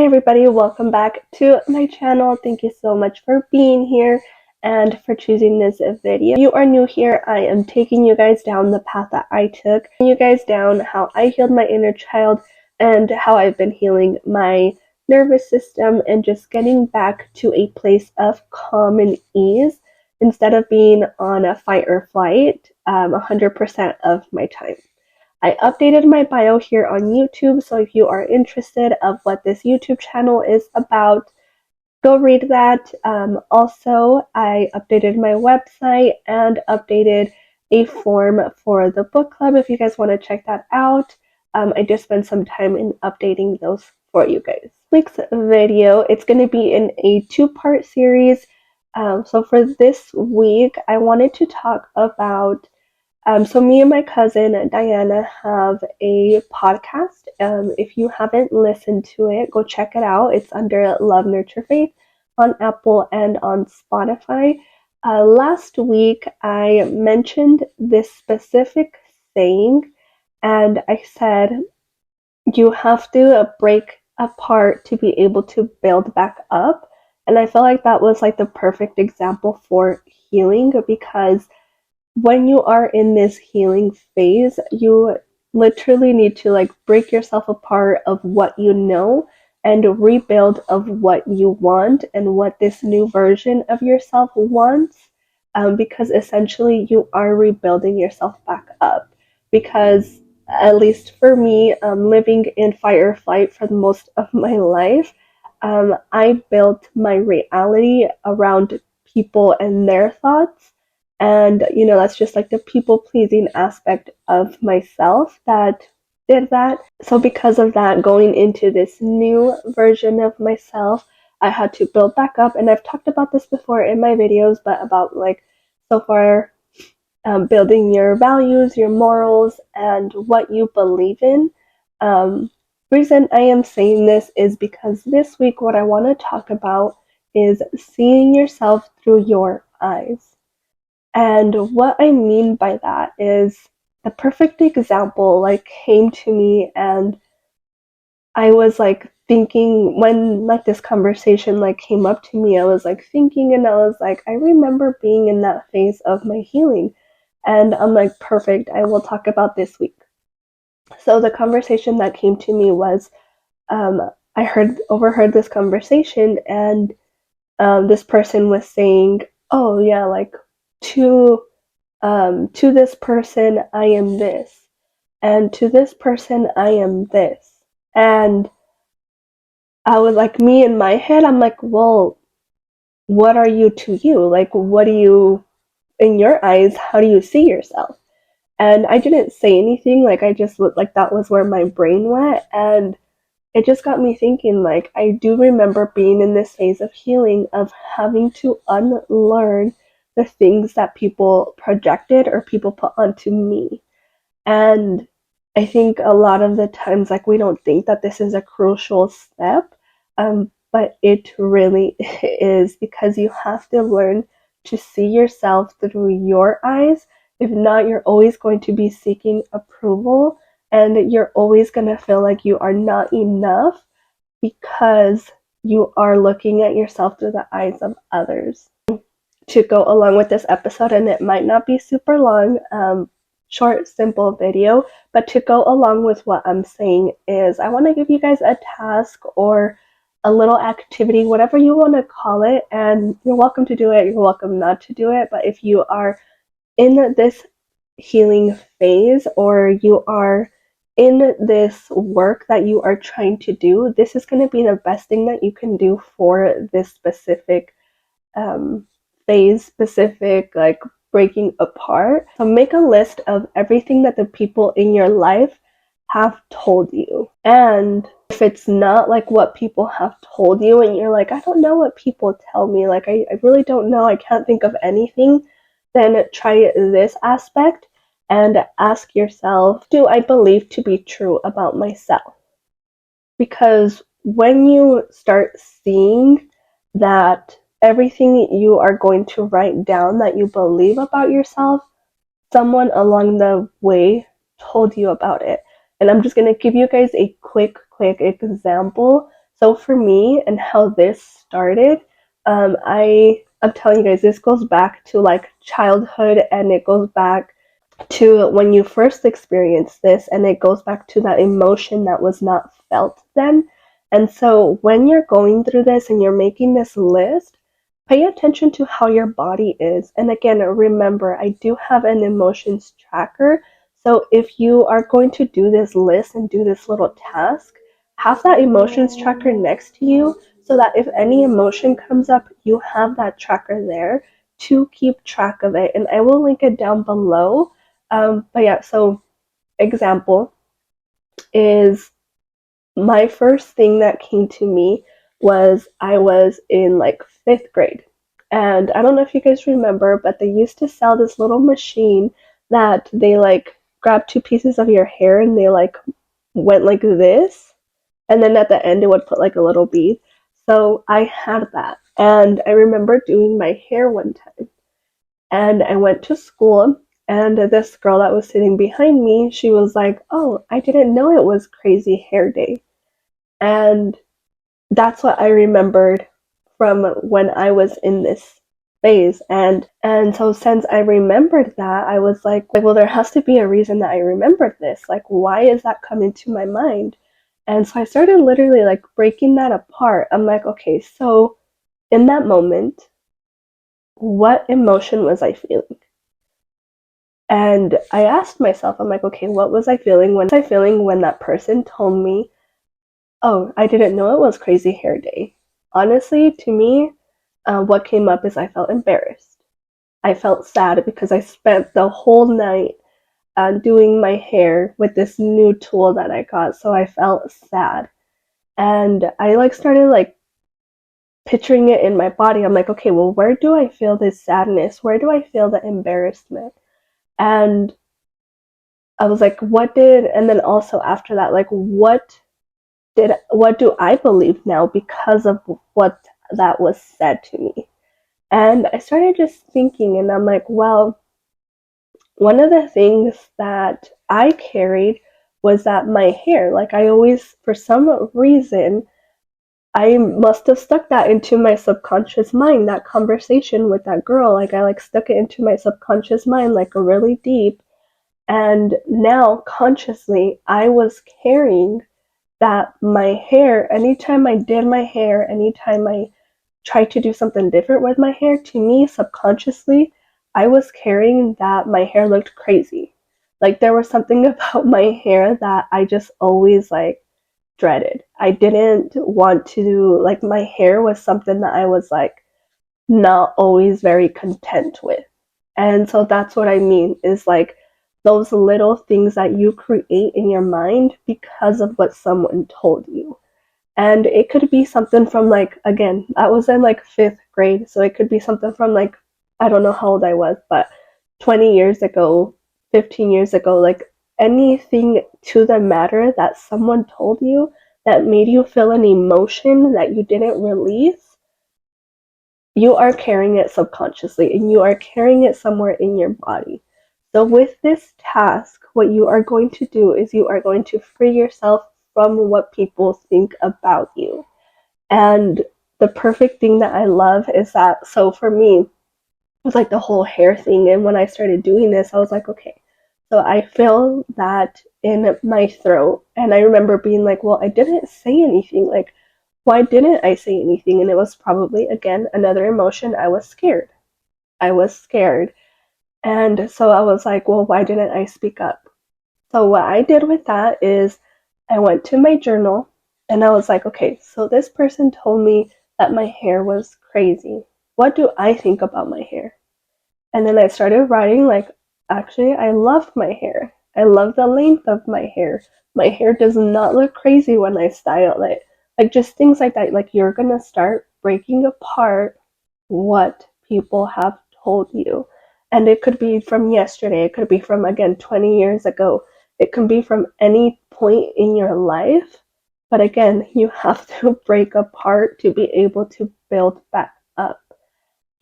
Hi everybody, welcome back to my channel. Thank you so much for being here and for choosing this video. If you are new here, I am taking you guys down the path that I took, you guys down how I healed my inner child and how I've been healing my nervous system and just getting back to a place of calm and ease instead of being on a fight or flight 100% of my time. I updated my bio here on YouTube, so if you are interested of what this YouTube channel is about, go read that. Also, I updated my website and updated a form for the book club if you guys want to check that out. I just spent some time in updating those for you guys. Next video, it's going to be in a two-part series. So for this week, I wanted to talk about so me and my cousin Diana have a podcast. If you haven't listened to it, go check it out. It's under Love, Nurture, Faith on Apple and on Spotify. Last week, I mentioned this specific saying, and I said, you have to break apart to be able to build back up. And I felt like that was like the perfect example for healing because when you are in this healing phase, you literally need to like break yourself apart of what you know and rebuild of what you want and what this new version of yourself wants, because essentially you are rebuilding yourself back up. Because at least for me, living in fight or flight for the most of my life, I built my reality around people and their thoughts, and that's just like the people pleasing aspect of myself that did that. So because of that, going into this new version of myself, I had to build back up. And I've talked about this before in my videos, but about like so far, building your values, your morals, and what you believe in. Reason I am saying this is because this week what I want to talk about is seeing yourself through your eyes. And what I mean by that is the perfect example like came to me, and I was like thinking when like this conversation like came up to me, I was like thinking and I was like, I remember being in that phase of my healing. And I'm like, perfect, I will talk about this week. So the conversation that came to me was I overheard this conversation, and this person was saying, oh yeah, like to this person I am this, and to this person I am this. And I was like, me in my head, I'm like, well, what are you to you? Like, what do you, in your eyes, how do you see yourself? And I didn't say anything, like, I just looked like that was where my brain went. And it just got me thinking, like, I do remember being in this phase of healing, of having to unlearn the things that people projected or people put onto me. And I think a lot of the times, like, we don't think that this is a crucial step, but it really is, because you have to learn to see yourself through your eyes. If not, you're always going to be seeking approval, and you're always going to feel like you are not enough because you are looking at yourself through the eyes of others. To go along with this episode, and it might not be super long, short, simple video, but to go along with what I'm saying is I want to give you guys a task or a little activity, whatever you want to call it, and you're welcome to do it, you're welcome not to do it. But if you are in this healing phase, or you are in this work that you are trying to do, this is going to be the best thing that you can do for this specific phase, specific like breaking apart. So make a list of everything that the people in your life have told you. And if it's not like what people have told you and you're like, I don't know what people tell me, like I really don't know, I can't think of anything, then try this aspect and ask yourself, do I believe to be true about myself? Because when you start seeing that everything you are going to write down that you believe about yourself, someone along the way told you about it. And I'm just going to give you guys a quick example So for me and how this started, I'm telling you guys, this goes back to like childhood, and it goes back to when you first experienced this, and it goes back to that emotion that was not felt then. And so when you're going through this and you're making this list, pay attention to how your body is. And again, remember, I do have an emotions tracker. So if you are going to do this list and do this little task, have that emotions tracker next to you so that if any emotion comes up, you have that tracker there to keep track of it. And I will link it down below. But yeah, so example is my first thing that came to me was I was in like fifth grade. And I don't know if you guys remember, but they used to sell this little machine that they like grabbed two pieces of your hair and they like went like this. And then at the end, it would put like a little bead. So I had that. And I remember doing my hair one time. And I went to school, and this girl that was sitting behind me, she was like, "Oh, I didn't know it was crazy hair day." And that's what I remembered from when I was in this phase. And so since I remembered that, I was like, well, there has to be a reason that I remembered this. Like, why is that coming to my mind? And so I started literally like breaking that apart. I'm like, okay, so in that moment, what emotion was I feeling? And I asked myself, I'm like, okay, what was I feeling when that person told me, oh, I didn't know it was crazy hair day? Honestly, to me, what came up is I felt embarrassed. I felt sad because I spent the whole night doing my hair with this new tool that I got, so I felt sad. And I like started like picturing it in my body. I'm like, okay, well, where do I feel this sadness? Where do I feel the embarrassment? And I was like, and then also after that, like, what do I believe now because of what that was said to me? And I started just thinking, and I'm like, well, one of the things that I carried was that my hair, like, I always, for some reason, I must have stuck that into my subconscious mind, that conversation with that girl. Like, I like stuck it into my subconscious mind, like, really deep. And now, consciously, I was carrying that my hair, anytime I did my hair, anytime I tried to do something different with my hair, to me, subconsciously, I was carrying that my hair looked crazy. Like there was something about my hair that I just always like dreaded. I didn't want to do, like, my hair was something that I was like not always very content with. And so that's what I mean is like those little things that you create in your mind because of what someone told you. And it could be something from like, again, that was in like fifth grade. So it could be something from like, I don't know how old I was, but 20 years ago, 15 years ago, like anything to the matter that someone told you that made you feel an emotion that you didn't release, you are carrying it subconsciously and you are carrying it somewhere in your body. So, with this task, what you are going to do is you are going to free yourself from what people think about you. And the perfect thing that I love is that, so for me, it was like the whole hair thing. And when I started doing this, I was like, okay, so I feel that in my throat. And I remember being like, well, I didn't say anything. Like, why didn't I say anything? And it was probably, again, another emotion. I was scared. I was scared. And so I was like, well, why didn't I speak up? So what I did with that is I went to my journal and I was like, okay, so this person told me that my hair was crazy. What do I think about my hair? And then I started writing like, actually, I love my hair. I love the length of my hair. My hair does not look crazy when I style it. Like just things like that. Like you're gonna start breaking apart what people have told you. And it could be from yesterday. It could be from, again, 20 years ago. It can be from any point in your life. But again, you have to break apart to be able to build back up.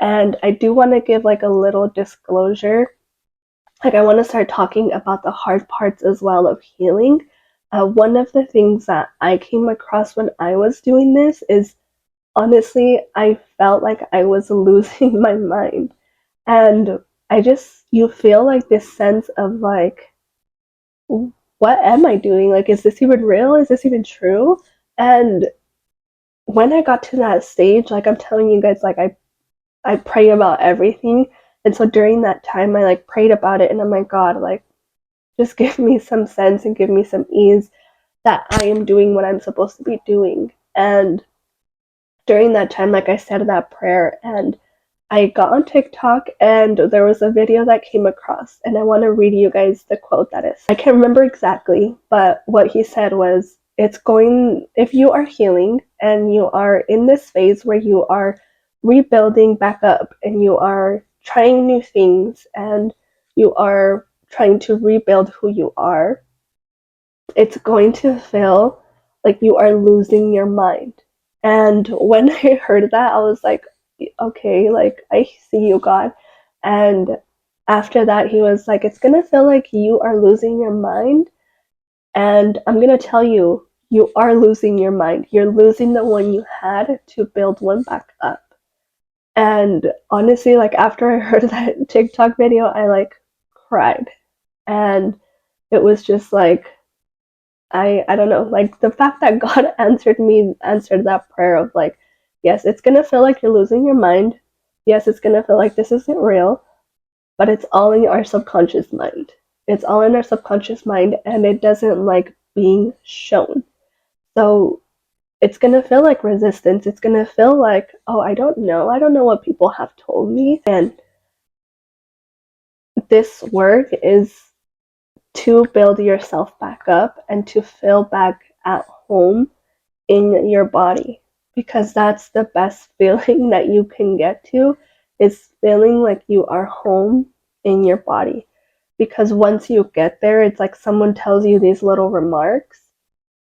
And I do want to give like a little disclosure. Like I want to start talking about the hard parts as well of healing. One of the things that I came across when I was doing this is, honestly, I felt like I was losing my mind. And you feel like this sense of like, what am I doing? Like, is this even real? Is this even true? And when I got to that stage, like I'm telling you guys, like I pray about everything. And so during that time, I like prayed about it, and I'm like, God, like, just give me some sense and give me some ease that I am doing what I'm supposed to be doing. And during that time, like I said that prayer, and I got on TikTok and there was a video that came across, and I want to read you guys the quote that is. I can't remember exactly, but what he said was, if you are healing and you are in this phase where you are rebuilding back up and you are trying new things and you are trying to rebuild who you are, it's going to feel like you are losing your mind. And when I heard that, I was like, okay, like, I see you, God. And after that, he was like, it's going to feel like you are losing your mind. And I'm going to tell you, you are losing your mind. You're losing the one you had to build one back up. And honestly, like, after I heard that TikTok video, I like cried. And it was just like, I don't know, like the fact that God answered that prayer of like, yes, it's gonna feel like you're losing your mind. Yes, it's gonna feel like this isn't real, but it's all in our subconscious mind. It's all in our subconscious mind, and it doesn't like being shown. So it's gonna feel like resistance. It's gonna feel like, oh, I don't know. I don't know what people have told me. And this work is to build yourself back up and to feel back at home in your body, because that's the best feeling that you can get to, is feeling like you are home in your body. Because once you get there, it's like someone tells you these little remarks,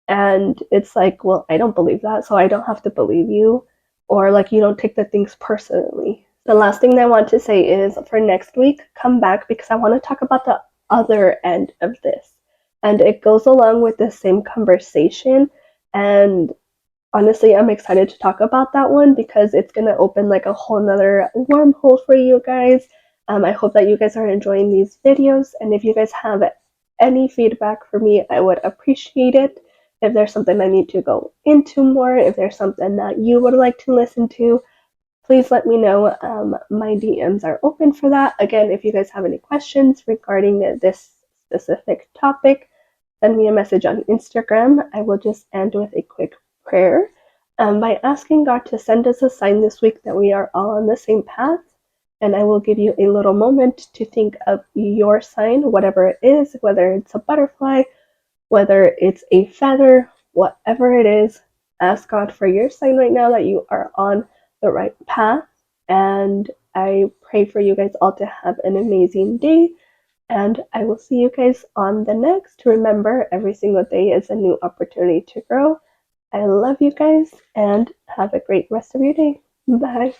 and it's like, well, I don't believe that, so I don't have to believe you. Or like, you don't take the things personally. The last thing that I want to say is, for next week, come back, because I want to talk about the other end of this, and it goes along with the same conversation. And honestly, I'm excited to talk about that one, because it's going to open like a whole nother wormhole for you guys. I hope that you guys are enjoying these videos, and if you guys have any feedback for me, I would appreciate it. If there's something I need to go into more, if there's something that you would like to listen to, please let me know. My DMs are open for that. Again, if you guys have any questions regarding this specific topic, send me a message on Instagram. I will just end with a quick prayer by asking God to send us a sign this week that we are all on the same path. And I will give you a little moment to think of your sign, whatever it is, whether it's a butterfly, whether it's a feather, whatever it is. Ask God for your sign right now that you are on the right path. And I pray for you guys all to have an amazing day. And I will see you guys on the next. Remember, every single day is a new opportunity to grow. I love you guys, and have a great rest of your day. Bye.